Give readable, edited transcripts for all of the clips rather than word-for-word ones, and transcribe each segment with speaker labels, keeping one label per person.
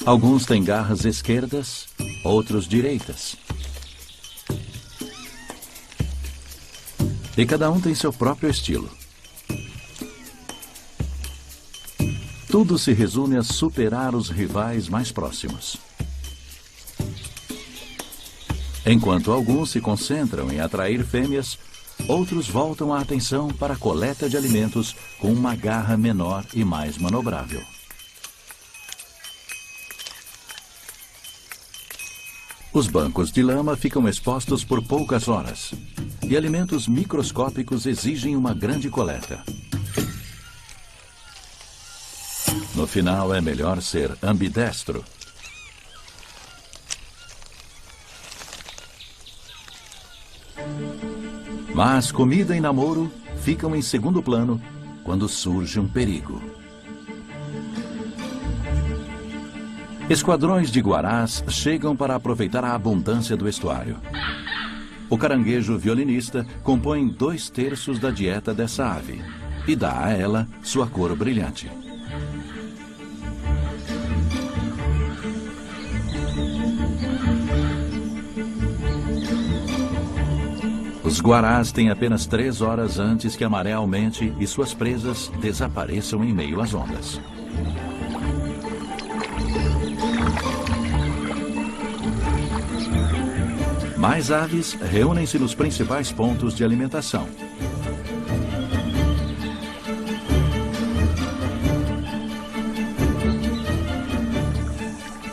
Speaker 1: Alguns têm garras esquerdas, outros direitas. E cada um tem seu próprio estilo. Tudo se resume a superar os rivais mais próximos. Enquanto alguns se concentram em atrair fêmeas, outros voltam a atenção para a coleta de alimentos com uma garra menor e mais manobrável. Os bancos de lama ficam expostos por poucas horas, e alimentos microscópicos exigem uma grande coleta. No final, é melhor ser ambidestro. Mas comida e namoro ficam em segundo plano quando surge um perigo. Esquadrões de guarás chegam para aproveitar a abundância do estuário. O caranguejo violinista compõe 2/3 da dieta dessa ave e dá a ela sua cor brilhante. Os guarás têm apenas 3 horas antes que a maré aumente e suas presas desapareçam em meio às ondas. Mais aves reúnem-se nos principais pontos de alimentação.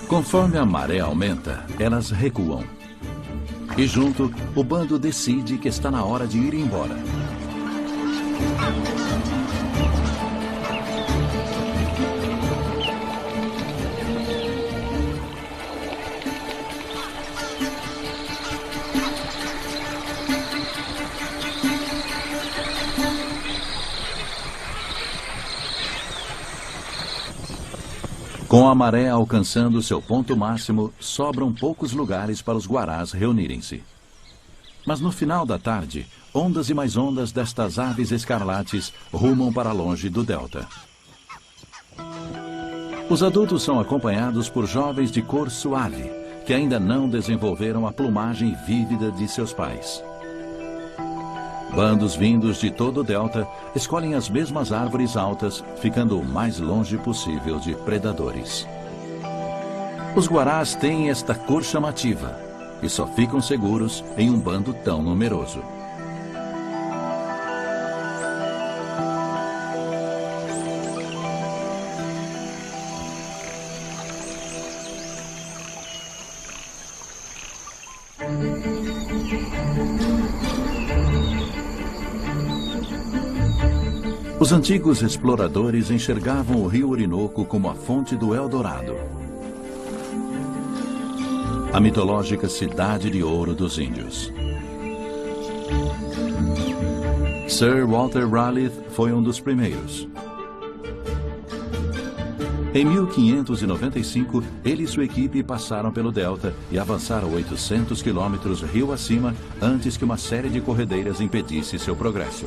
Speaker 1: Conforme a maré aumenta, elas recuam. E junto, o bando decide que está na hora de ir embora. Com a maré alcançando seu ponto máximo, sobram poucos lugares para os guarás reunirem-se. Mas no final da tarde, ondas e mais ondas destas aves escarlates rumam para longe do delta. Os adultos são acompanhados por jovens de cor suave, que ainda não desenvolveram a plumagem vívida de seus pais. Bandos vindos de todo o delta escolhem as mesmas árvores altas, ficando o mais longe possível de predadores. Os guarás têm esta cor chamativa e só ficam seguros em um bando tão numeroso. Os antigos exploradores enxergavam o rio Orinoco como a fonte do Eldorado, a mitológica cidade de ouro dos índios. Sir Walter Raleigh foi um dos primeiros. Em 1595, ele e sua equipe passaram pelo delta e avançaram 800 quilômetros rio acima antes que uma série de corredeiras impedisse seu progresso.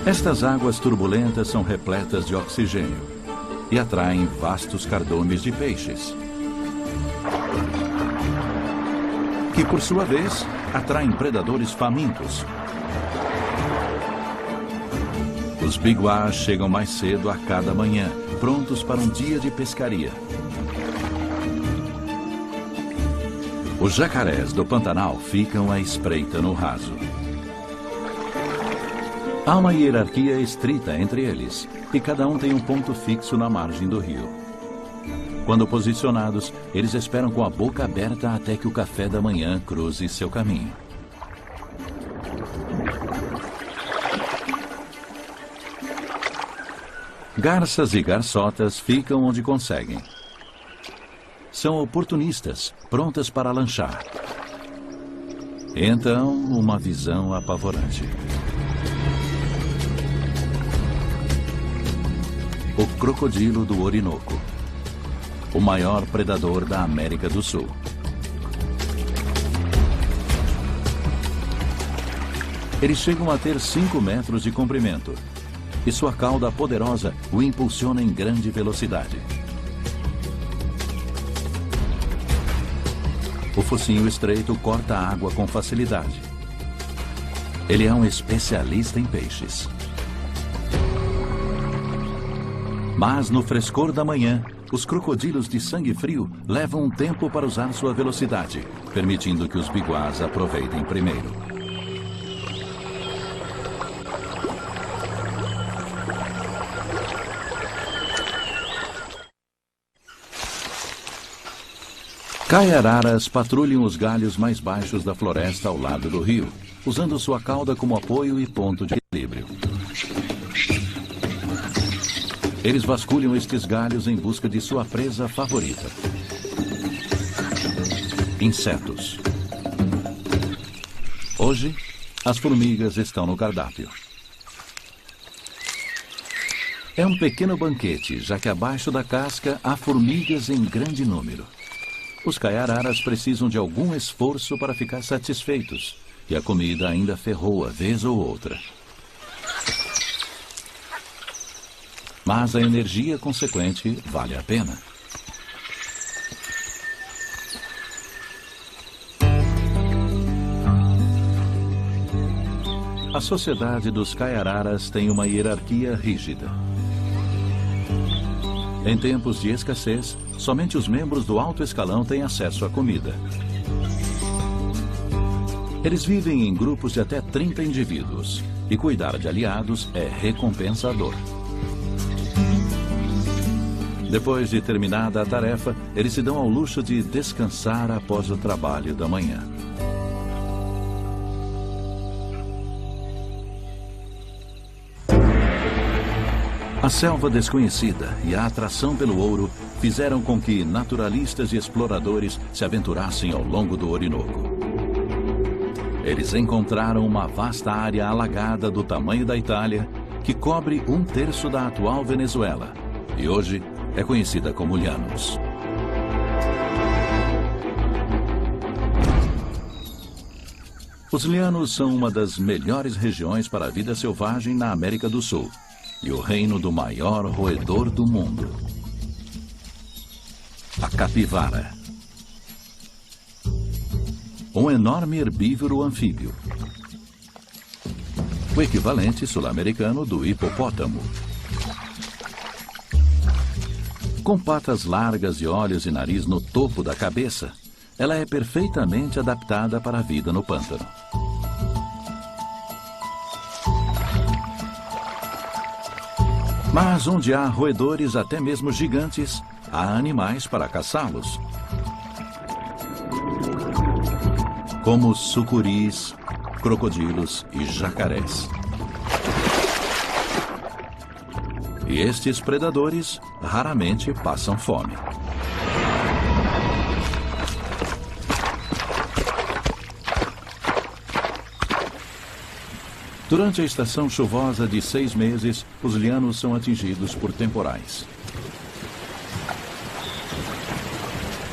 Speaker 1: Estas águas turbulentas são repletas de oxigênio e atraem vastos cardumes de peixes, que por sua vez atraem predadores famintos. Os biguás chegam mais cedo a cada manhã, prontos para um dia de pescaria. Os jacarés do Pantanal ficam à espreita no raso. Há uma hierarquia estrita entre eles, e cada um tem um ponto fixo na margem do rio. Quando posicionados, eles esperam com a boca aberta até que o café da manhã cruze seu caminho. Garças e garçotas ficam onde conseguem. São oportunistas, prontas para lanchar. Então, uma visão apavorante. O crocodilo do Orinoco, o maior predador da América do Sul. Eles chegam a ter 5 metros de comprimento e sua cauda poderosa o impulsiona em grande velocidade. O focinho estreito corta a água com facilidade. Ele é um especialista em peixes. Mas no frescor da manhã, os crocodilos de sangue frio levam um tempo para usar sua velocidade, permitindo que os biguás aproveitem primeiro. Caiararas patrulham os galhos mais baixos da floresta ao lado do rio, usando sua cauda como apoio e ponto de equilíbrio. Eles vasculham estes galhos em busca de sua presa favorita: insetos. Hoje, as formigas estão no cardápio. É um pequeno banquete, já que abaixo da casca há formigas em grande número. Os caiararas precisam de algum esforço para ficar satisfeitos, e a comida ainda ferroa vez ou outra. Mas a energia consequente vale a pena. A sociedade dos caiararas tem uma hierarquia rígida. Em tempos de escassez, somente os membros do alto escalão têm acesso à comida. Eles vivem em grupos de até 30 indivíduos, e cuidar de aliados é recompensador. Depois de terminada a tarefa, eles se dão ao luxo de descansar após o trabalho da manhã. A selva desconhecida e a atração pelo ouro fizeram com que naturalistas e exploradores se aventurassem ao longo do Orinoco. Eles encontraram uma vasta área alagada do tamanho da Itália, que cobre 1/3 da atual Venezuela, e hoje é conhecida como Llanos. Os Llanos são uma das melhores regiões para a vida selvagem na América do Sul e o reino do maior roedor do mundo, a capivara. Um enorme herbívoro anfíbio, o equivalente sul-americano do hipopótamo. Com patas largas e olhos e nariz no topo da cabeça, ela é perfeitamente adaptada para a vida no pântano. Mas onde há roedores, até mesmo gigantes, há animais para caçá-los, como sucuris, crocodilos e jacarés. E estes predadores raramente passam fome. Durante a estação chuvosa de 6 meses, os Llanos são atingidos por temporais.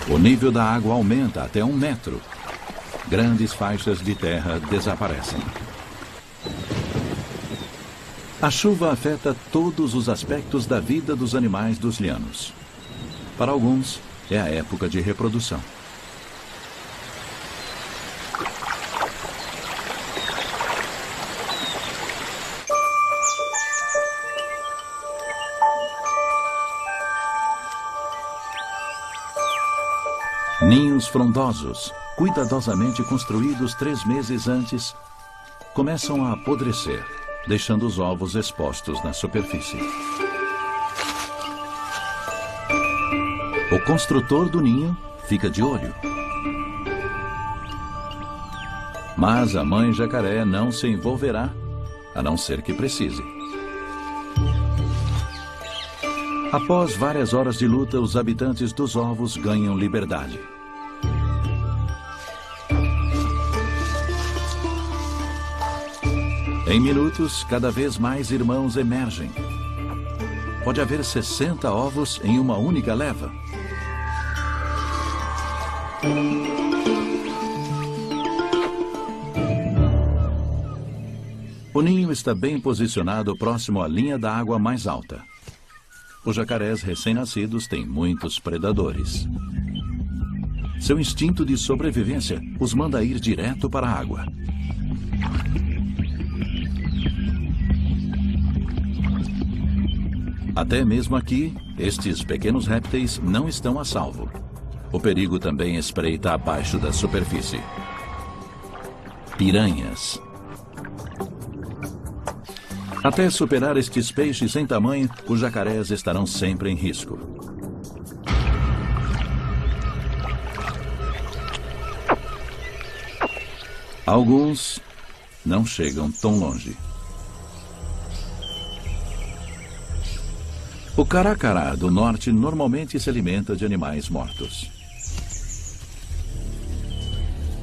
Speaker 1: O nível da água aumenta até 1 metro. Grandes faixas de terra desaparecem. A chuva afeta todos os aspectos da vida dos animais dos Llanos. Para alguns, é a época de reprodução. Ninhos frondosos, cuidadosamente construídos 3 meses antes, começam a apodrecer, deixando os ovos expostos na superfície. O construtor do ninho fica de olho. Mas a mãe jacaré não se envolverá, a não ser que precise. Após várias horas de luta, os habitantes dos ovos ganham liberdade. Em minutos, cada vez mais irmãos emergem. Pode haver 60 ovos em uma única leva. O ninho está bem posicionado próximo à linha da água mais alta. Os jacarés recém-nascidos têm muitos predadores. Seu instinto de sobrevivência os manda ir direto para a água. Até mesmo aqui, estes pequenos répteis não estão a salvo. O perigo também espreita abaixo da superfície. Piranhas. Até superar estes peixes em tamanho, os jacarés estarão sempre em risco. Alguns não chegam tão longe. O caracará do norte normalmente se alimenta de animais mortos.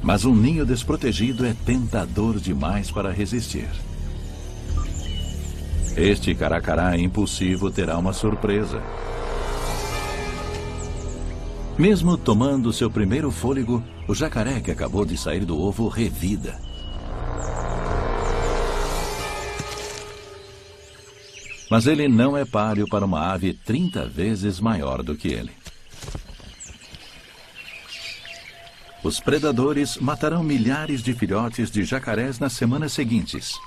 Speaker 1: Mas um ninho desprotegido é tentador demais para resistir. Este caracará impulsivo terá uma surpresa. Mesmo tomando seu primeiro fôlego, o jacaré que acabou de sair do ovo revida. Mas ele não é páreo para uma ave 30 vezes maior do que ele. Os predadores matarão milhares de filhotes de jacarés nas semanas seguintes.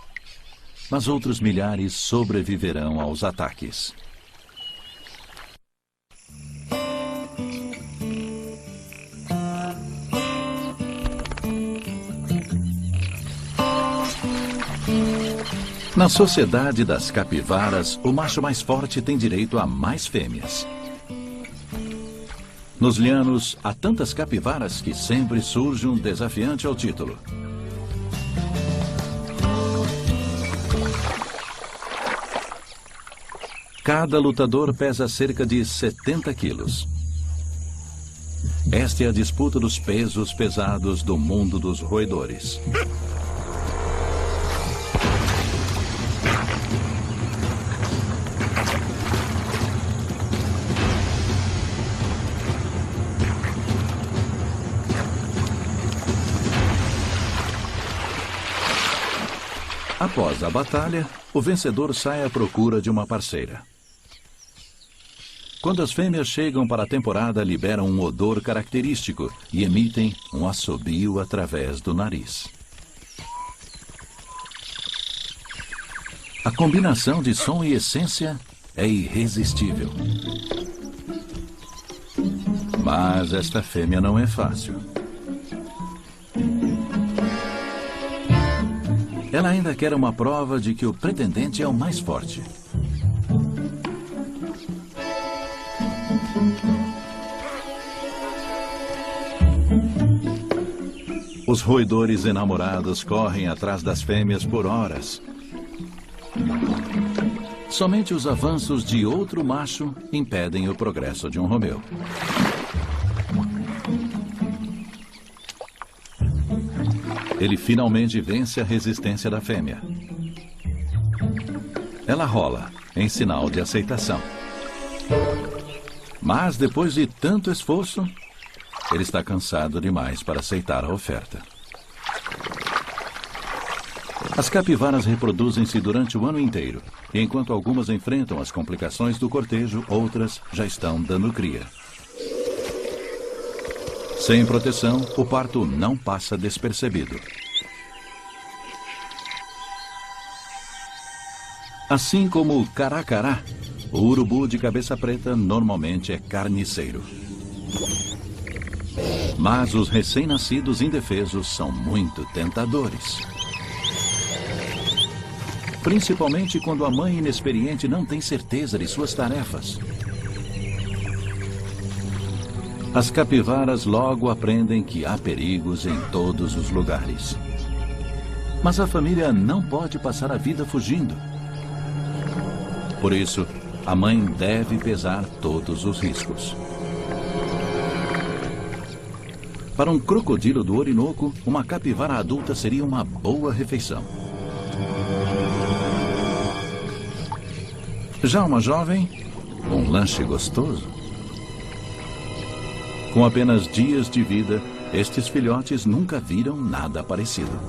Speaker 1: Mas outros milhares sobreviverão aos ataques. Na sociedade das capivaras, o macho mais forte tem direito a mais fêmeas. Nos Llanos, há tantas capivaras que sempre surge um desafiante ao título. Cada lutador pesa cerca de 70 quilos. Esta é a disputa dos pesos pesados do mundo dos roedores. Após a batalha, o vencedor sai à procura de uma parceira. Quando as fêmeas chegam para a temporada, liberam um odor característico e emitem um assobio através do nariz. A combinação de som e essência é irresistível. Mas esta fêmea não é fácil. Ela ainda quer uma prova de que o pretendente é o mais forte. Os roedores enamorados correm atrás das fêmeas por horas. Somente os avanços de outro macho impedem o progresso de um Romeu. Ele finalmente vence a resistência da fêmea. Ela rola, em sinal de aceitação. Mas depois de tanto esforço, ele está cansado demais para aceitar a oferta. As capivaras reproduzem-se durante o ano inteiro, e enquanto algumas enfrentam as complicações do cortejo, outras já estão dando cria. Sem proteção, o parto não passa despercebido. Assim como o caracará, o urubu de cabeça preta normalmente é carniceiro. Mas os recém-nascidos indefesos são muito tentadores. Principalmente quando a mãe inexperiente não tem certeza de suas tarefas. As capivaras logo aprendem que há perigos em todos os lugares. Mas a família não pode passar a vida fugindo. Por isso, a mãe deve pesar todos os riscos. Para um crocodilo do Orinoco, uma capivara adulta seria uma boa refeição. Já uma jovem, um lanche gostoso. Com apenas dias de vida, estes filhotes nunca viram nada parecido.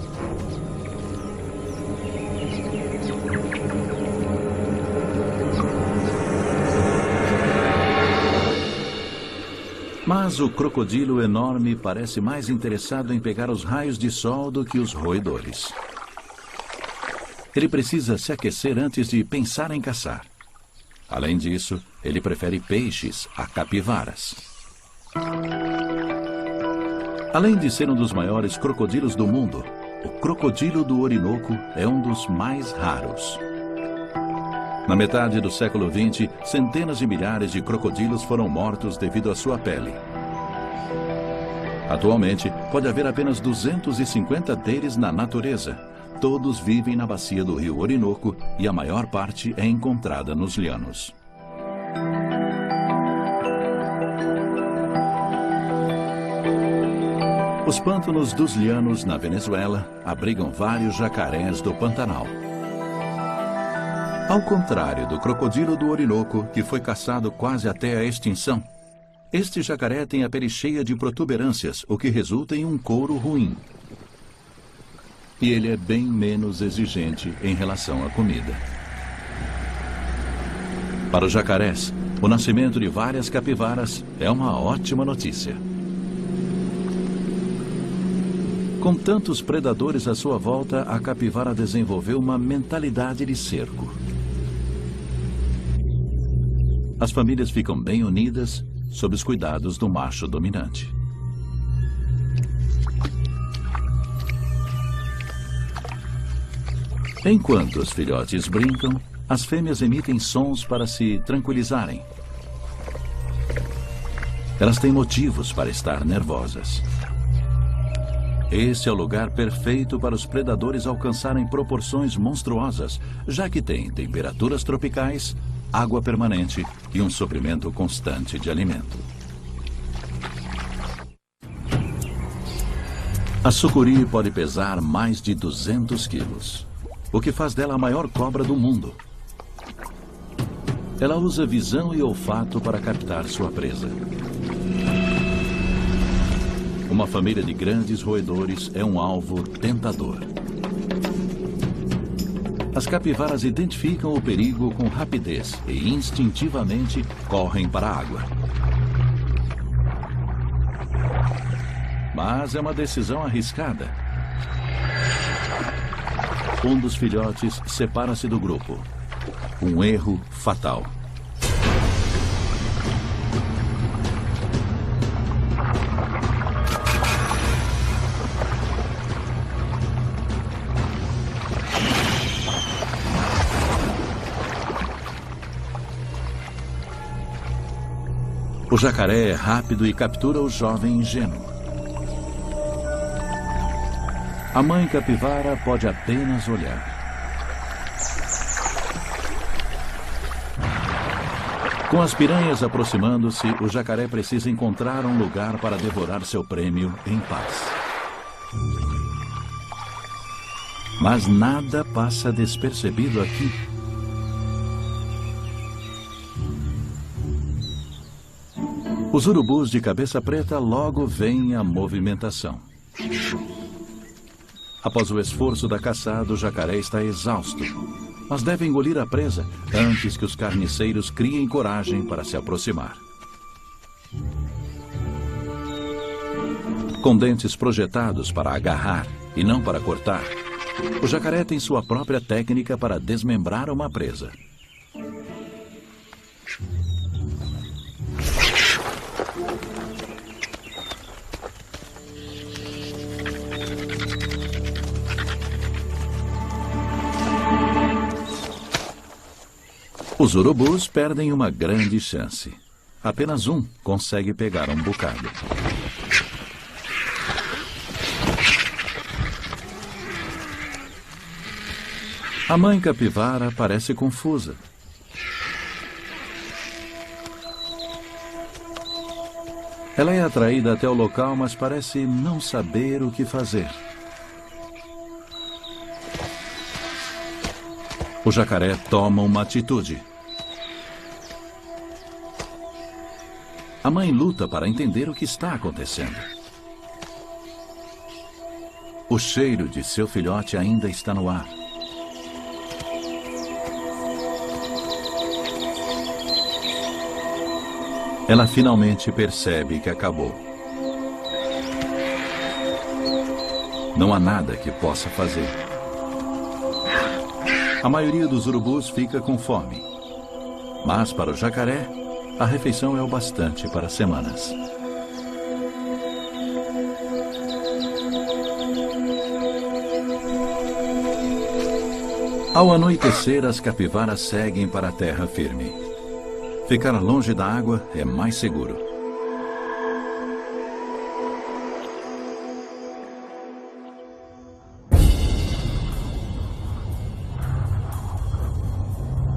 Speaker 1: Mas o crocodilo enorme parece mais interessado em pegar os raios de sol do que os roedores. Ele precisa se aquecer antes de pensar em caçar. Além disso, ele prefere peixes a capivaras. Além de ser um dos maiores crocodilos do mundo, o crocodilo do Orinoco é um dos mais raros. Na metade do século XX, centenas de milhares de crocodilos foram mortos devido à sua pele. Atualmente, pode haver apenas 250 deles na natureza. Todos vivem na bacia do rio Orinoco e a maior parte é encontrada nos llanos. Os pântanos dos llanos, na Venezuela, abrigam vários jacarés do Pantanal. Ao contrário do crocodilo do Orinoco, que foi caçado quase até a extinção, este jacaré tem a pele cheia de protuberâncias, o que resulta em um couro ruim. E ele é bem menos exigente em relação à comida. Para os jacarés, o nascimento de várias capivaras é uma ótima notícia. Com tantos predadores à sua volta, a capivara desenvolveu uma mentalidade de cerco. As famílias ficam bem unidas sob os cuidados do macho dominante. Enquanto os filhotes brincam, as fêmeas emitem sons para se tranquilizarem. Elas têm motivos para estar nervosas. Esse é o lugar perfeito para os predadores alcançarem proporções monstruosas, já que tem temperaturas tropicais, água permanente e um suprimento constante de alimento. A sucuri pode pesar mais de 200 quilos, o que faz dela a maior cobra do mundo. Ela usa visão e olfato para captar sua presa. Uma família de grandes roedores é um alvo tentador. As capivaras identificam o perigo com rapidez e instintivamente correm para a água. Mas é uma decisão arriscada. Um dos filhotes separa-se do grupo. Um erro fatal. O jacaré é rápido e captura o jovem ingênuo. A mãe capivara pode apenas olhar. Com as piranhas aproximando-se, o jacaré precisa encontrar um lugar para devorar seu prêmio em paz. Mas nada passa despercebido aqui. Os urubus de cabeça preta logo veem a movimentação. Após o esforço da caçada, o jacaré está exausto, mas deve engolir a presa antes que os carniceiros criem coragem para se aproximar. Com dentes projetados para agarrar e não para cortar, o jacaré tem sua própria técnica para desmembrar uma presa. Os urubus perdem uma grande chance. Apenas um consegue pegar um bocado. A mãe capivara parece confusa. Ela é atraída até o local, mas parece não saber o que fazer. O jacaré toma uma atitude. A mãe luta para entender o que está acontecendo. O cheiro de seu filhote ainda está no ar. Ela finalmente percebe que acabou. Não há nada que possa fazer. A maioria dos urubus fica com fome. Mas para o jacaré, a refeição é o bastante para semanas. Ao anoitecer, as capivaras seguem para a terra firme. Ficar longe da água é mais seguro.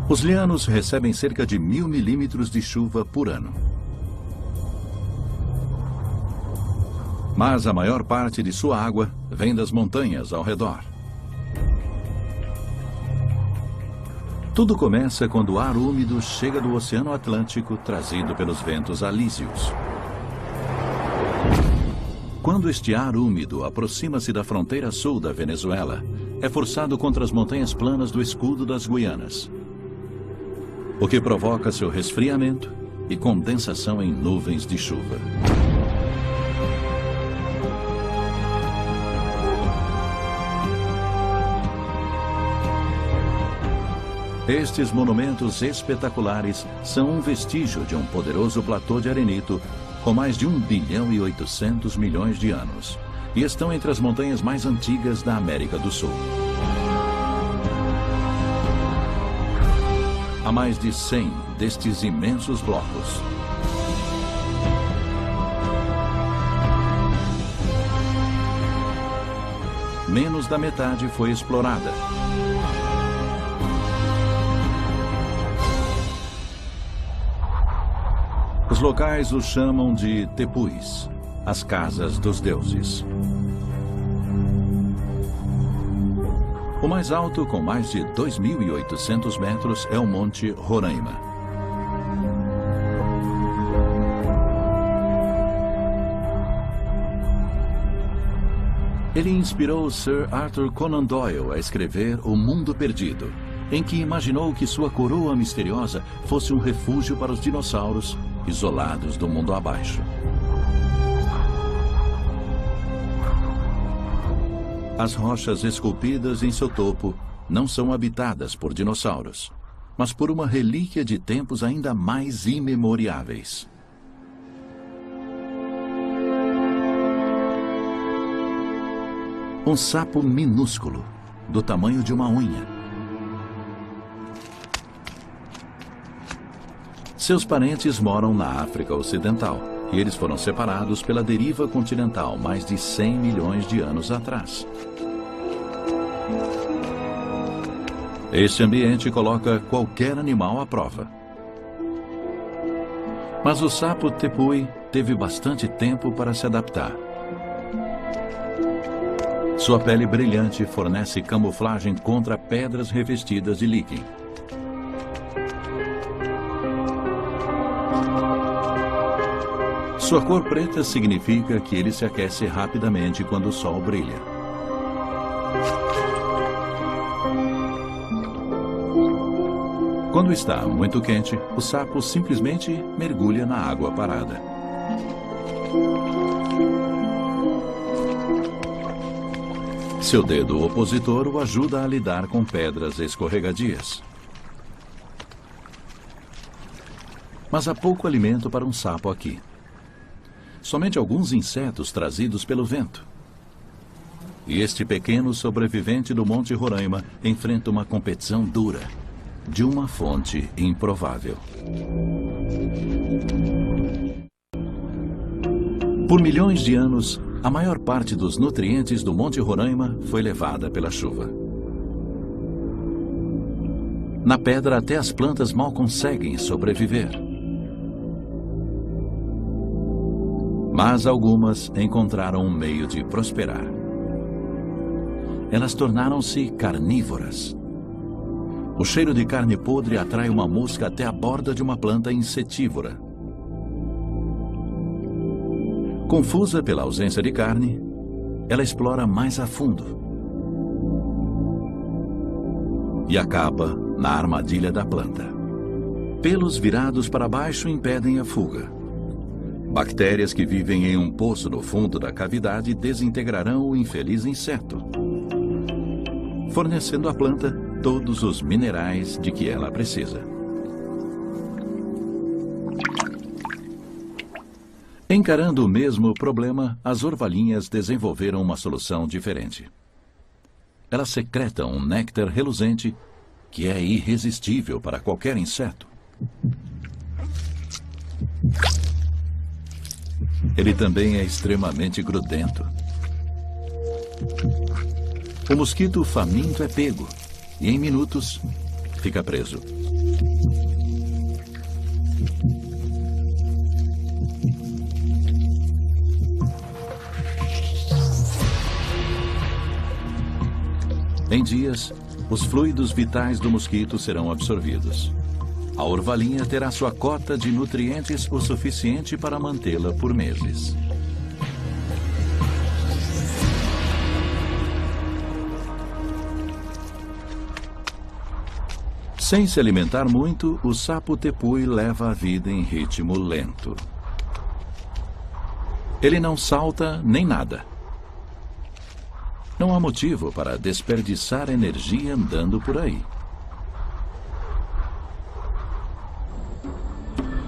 Speaker 1: Os lianos recebem cerca de 1000 milímetros de chuva por ano. Mas a maior parte de sua água vem das montanhas ao redor. Tudo começa quando o ar úmido chega do Oceano Atlântico, trazido pelos ventos alísios. Quando este ar úmido aproxima-se da fronteira sul da Venezuela, é forçado contra as montanhas planas do escudo das Guianas, o que provoca seu resfriamento e condensação em nuvens de chuva. Estes monumentos espetaculares são um vestígio de um poderoso platô de arenito com mais de 1 bilhão e 800 milhões de anos e estão entre as montanhas mais antigas da América do Sul. Há mais de 100 destes imensos blocos. Menos da metade foi explorada. Os locais os chamam de tepuis, as casas dos deuses. O mais alto, com mais de 2.800 metros, é o Monte Roraima. Ele inspirou Sir Arthur Conan Doyle a escrever O Mundo Perdido, em que imaginou que sua coroa misteriosa fosse um refúgio para os dinossauros isolados do mundo abaixo. As rochas esculpidas em seu topo não são habitadas por dinossauros, mas por uma relíquia de tempos ainda mais imemoriáveis. Um sapo minúsculo, do tamanho de uma unha. Seus parentes moram na África Ocidental, e eles foram separados pela deriva continental mais de 100 milhões de anos atrás. Este ambiente coloca qualquer animal à prova. Mas o sapo tepui teve bastante tempo para se adaptar. Sua pele brilhante fornece camuflagem contra pedras revestidas de líquen. Sua cor preta significa que ele se aquece rapidamente quando o sol brilha. Quando está muito quente, o sapo simplesmente mergulha na água parada. Seu dedo opositor o ajuda a lidar com pedras escorregadias. Mas há pouco alimento para um sapo aqui. Somente alguns insetos trazidos pelo vento. E este pequeno sobrevivente do Monte Roraima enfrenta uma competição dura, de uma fonte improvável. Por milhões de anos, a maior parte dos nutrientes do Monte Roraima foi levada pela chuva. Na pedra, até as plantas mal conseguem sobreviver. Mas algumas encontraram um meio de prosperar. Elas tornaram-se carnívoras. O cheiro de carne podre atrai uma mosca até a borda de uma planta insetívora. Confusa pela ausência de carne, ela explora mais a fundo e acaba na armadilha da planta. Pelos virados para baixo impedem a fuga, Bactérias que vivem em um poço no fundo da cavidade desintegrarão o infeliz inseto, fornecendo à planta todos os minerais de que ela precisa. Encarando o mesmo problema, as orvalhinhas desenvolveram uma solução diferente. Elas secretam um néctar reluzente que é irresistível para qualquer inseto. Ele também é extremamente grudento. O mosquito faminto é pego e, em minutos, fica preso. Em dias, os fluidos vitais do mosquito serão absorvidos. A orvalhinha terá sua cota de nutrientes o suficiente para mantê-la por meses. Sem se alimentar muito, o sapo tepui leva a vida em ritmo lento. Ele não salta nem nada. Não há motivo para desperdiçar energia andando por aí.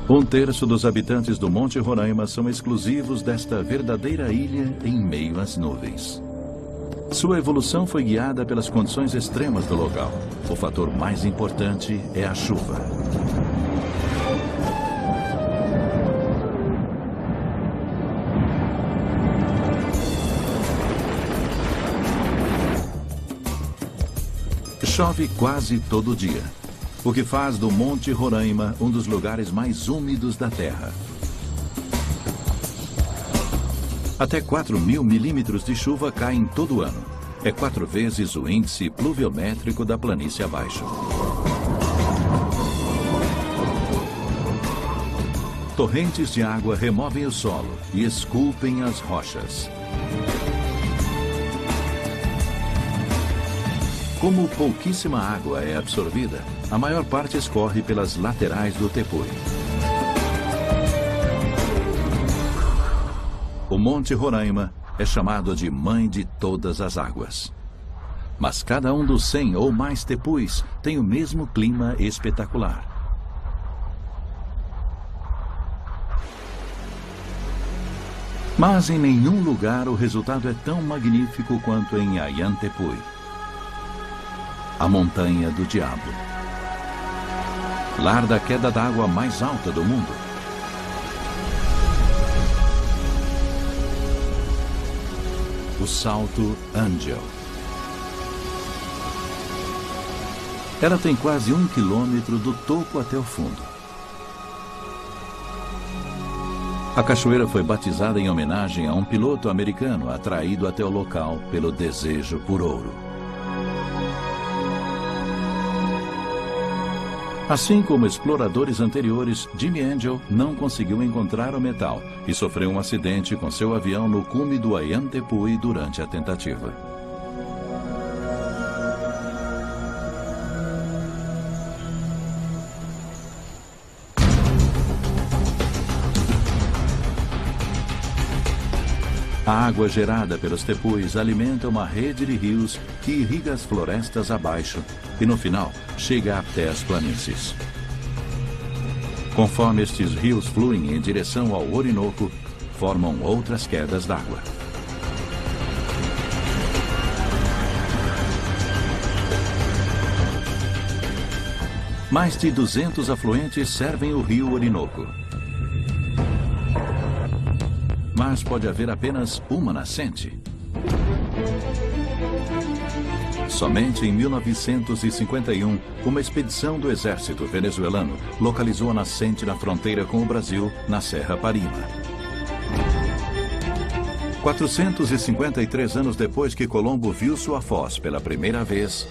Speaker 1: Um terço dos habitantes do Monte Roraima são exclusivos desta verdadeira ilha em meio às nuvens. Sua evolução foi guiada pelas condições extremas do local. O fator mais importante é a chuva. Chove quase todo dia, o que faz do Monte Roraima um dos lugares mais úmidos da Terra. Até 4.000 milímetros de chuva caem todo ano. É 4 vezes o índice pluviométrico da planície abaixo. Torrentes de água removem o solo e esculpem as rochas. Como pouquíssima água é absorvida, a maior parte escorre pelas laterais do tepui. O Monte Roraima é chamado de Mãe de Todas as Águas. Mas cada um dos 100 ou mais tepuis tem o mesmo clima espetacular. Mas em nenhum lugar o resultado é tão magnífico quanto em Ayantepui, a Montanha do Diabo. Lar da queda d'água mais alta do mundo. O Salto Angel. Ela tem quase 1 quilômetro do topo até o fundo. A cachoeira foi batizada em homenagem a um piloto americano atraído até o local pelo desejo por ouro. Assim como exploradores anteriores, Jimmy Angel não conseguiu encontrar o metal e sofreu um acidente com seu avião no cume do Ayantepui durante a tentativa. A água gerada pelos tepuis alimenta uma rede de rios que irriga as florestas abaixo e, no final, chega até as planícies. Conforme estes rios fluem em direção ao Orinoco, formam outras quedas d'água. Mais de 200 afluentes servem o rio Orinoco. Mas pode haver apenas uma nascente. Somente em 1951, uma expedição do exército venezuelano localizou a nascente na fronteira com o Brasil, na Serra Parima. 453 anos depois que Colombo viu sua foz pela primeira vez,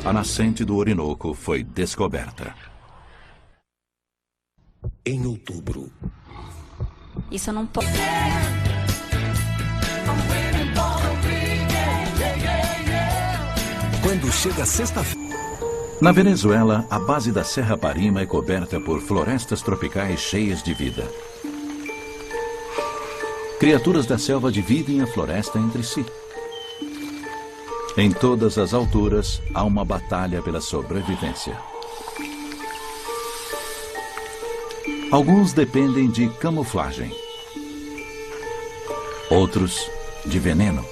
Speaker 1: a nascente do Orinoco foi descoberta.
Speaker 2: Em outubro.
Speaker 3: Isso não pode.
Speaker 2: Quando chega sexta-feira.
Speaker 1: Na Venezuela, a base da Serra Parima é coberta por florestas tropicais cheias de vida. Criaturas da selva dividem a floresta entre si. Em todas as alturas, há uma batalha pela sobrevivência. Alguns dependem de camuflagem. Outros, de veneno.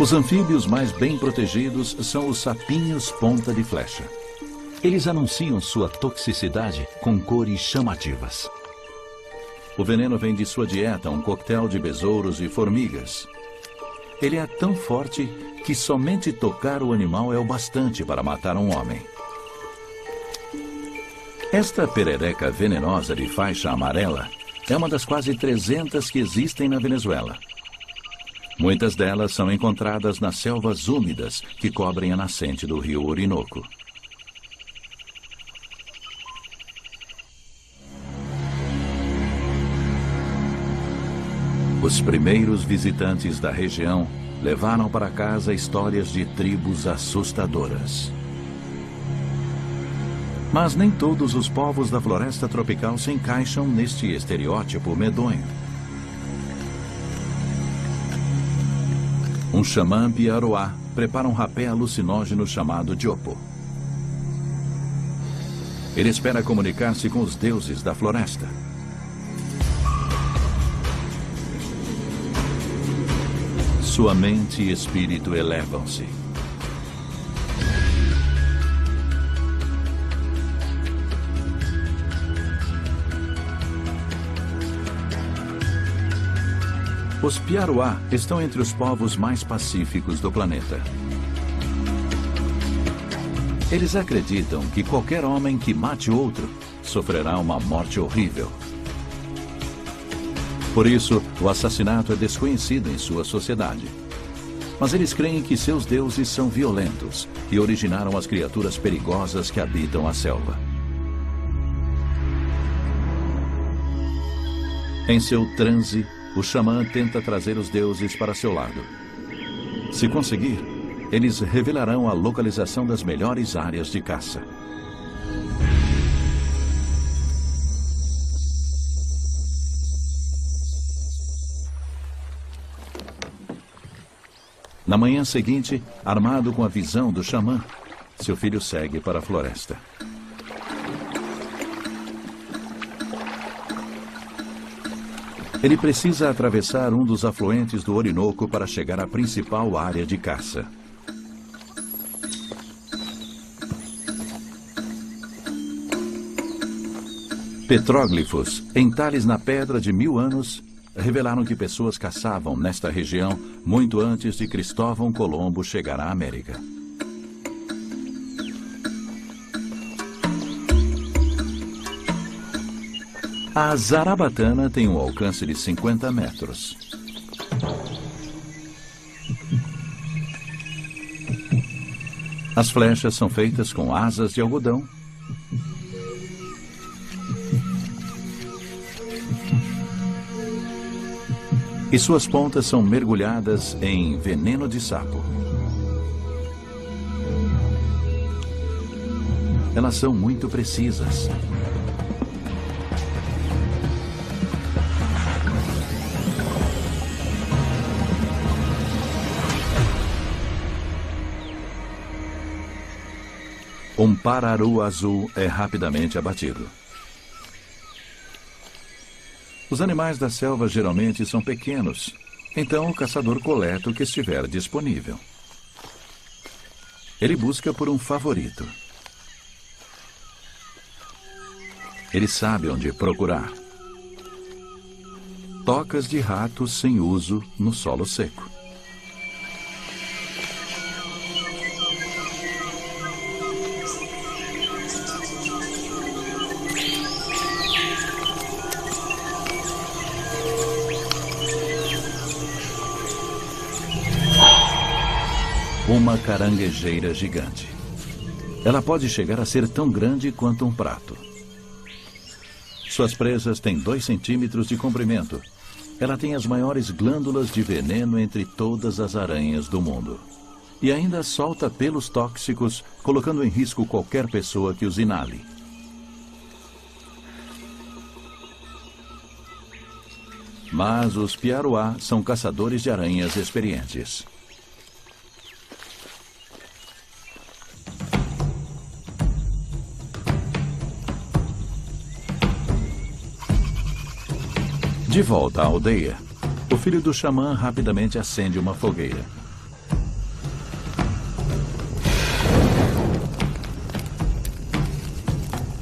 Speaker 1: Os anfíbios mais bem protegidos são os sapinhos ponta de flecha. Eles anunciam sua toxicidade com cores chamativas. O veneno vem de sua dieta, um coquetel de besouros e formigas. Ele é tão forte que somente tocar o animal é o bastante para matar um homem. Esta perereca venenosa de faixa amarela é uma das quase 300 que existem na Venezuela. Muitas delas são encontradas nas selvas úmidas que cobrem a nascente do rio Orinoco. Os primeiros visitantes da região levaram para casa histórias de tribos assustadoras. Mas nem todos os povos da floresta tropical se encaixam neste estereótipo medonho. Um xamã piaroá prepara um rapé alucinógeno chamado Jopo. Ele espera comunicar-se com os deuses da floresta. Sua mente e espírito elevam-se. Os piaroá estão entre os povos mais pacíficos do planeta. Eles acreditam que qualquer homem que mate outro sofrerá uma morte horrível. Por isso, o assassinato é desconhecido em sua sociedade. Mas eles creem que seus deuses são violentos e originaram as criaturas perigosas que habitam a selva. Em seu transe, o xamã tenta trazer os deuses para seu lado. Se conseguir, eles revelarão a localização das melhores áreas de caça. Na manhã seguinte, armado com a visão do xamã, seu filho segue para a floresta. Ele precisa atravessar um dos afluentes do Orinoco para chegar à principal área de caça. Petróglifos, entalhes na pedra de 1000 anos, revelaram que pessoas caçavam nesta região muito antes de Cristóvão Colombo chegar à América. A zarabatana tem um alcance de 50 metros. As flechas são feitas com asas de algodão. E suas pontas são mergulhadas em veneno de sapo. Elas são muito precisas. Um pararu azul é rapidamente abatido. Os animais da selva geralmente são pequenos, então o caçador coleta o que estiver disponível. Ele busca por um favorito. Ele sabe onde procurar. Tocas de rato sem uso no solo seco. Uma caranguejeira gigante. Ela pode chegar a ser tão grande quanto um prato. Suas presas têm 2 centímetros de comprimento. Ela tem as maiores glândulas de veneno entre todas as aranhas do mundo. E ainda solta pelos tóxicos, colocando em risco qualquer pessoa que os inale. Mas os piaruá são caçadores de aranhas experientes. De volta à aldeia, o filho do xamã rapidamente acende uma fogueira.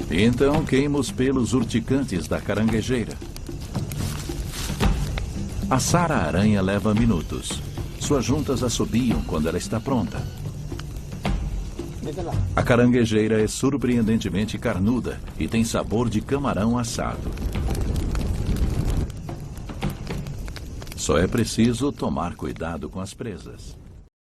Speaker 1: Então queima os pelos urticantes da caranguejeira. Assar a aranha leva minutos. Suas juntas assobiam quando ela está pronta. A caranguejeira é surpreendentemente carnuda e tem sabor de camarão assado. Só é preciso tomar cuidado com as presas.